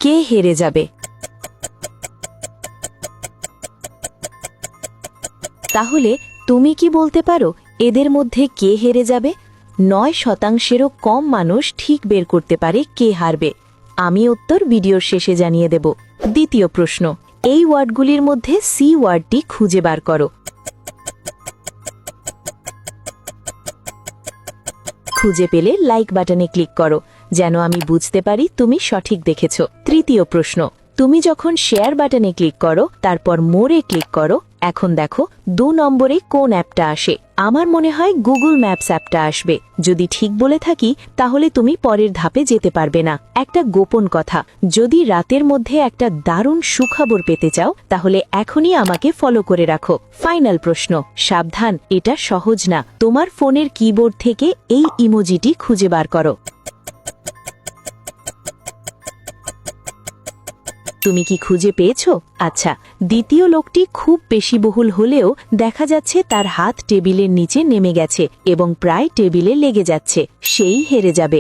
কে হেরে যাবে? তাহলে তুমি কি বলতে পারো এদের মধ্যে কে হেরে যাবে? 9%-এরও কম মানুষ ঠিক বের করতে পারে কে হারবে। আমি উত্তর ভিডিওর শেষে জানিয়ে দেব। দ্বিতীয় প্রশ্ন, এই ওয়ার্ডগুলির মধ্যে সি ওয়ার্ডটি খুঁজে বার করো। খুঁজে পেলে লাইক বাটনে ক্লিক করো, যেন আমি বুঝতে পারি তুমি সঠিক দেখেছ। তৃতীয় প্রশ্ন, তুমি যখন শেয়ার বাটনে ক্লিক করো তারপর মোরে ক্লিক করো, এখন দেখো 2 নম্বরে কোন অ্যাপটা আসে। আমার মনে হয় গুগল ম্যাপস অ্যাপটা আসবে। যদি ঠিক বলে থাকি তাহলে তুমি পরের ধাপে যেতে পারবে না। একটা গোপন কথা, যদি রাতের মধ্যে একটা দারুণ সুখবর পেতে চাও তাহলে এখনই আমাকে ফলো করে রাখো। ফাইনাল প্রশ্ন, সাবধান, এটা সহজ না। তোমার ফোনের কিবোর্ড থেকে এই ইমোজিটি খুঁজে বার করো। তুমি কি খুঁজে পেয়েছো? আচ্ছা, দ্বিতীয় লোকটি খুব বেশি বহুল হলেও দেখা যাচ্ছে তার হাত টেবিলের নিচে নেমে গেছে এবং প্রায় টেবিলে লেগে যাচ্ছে। সেই হেরে যাবে।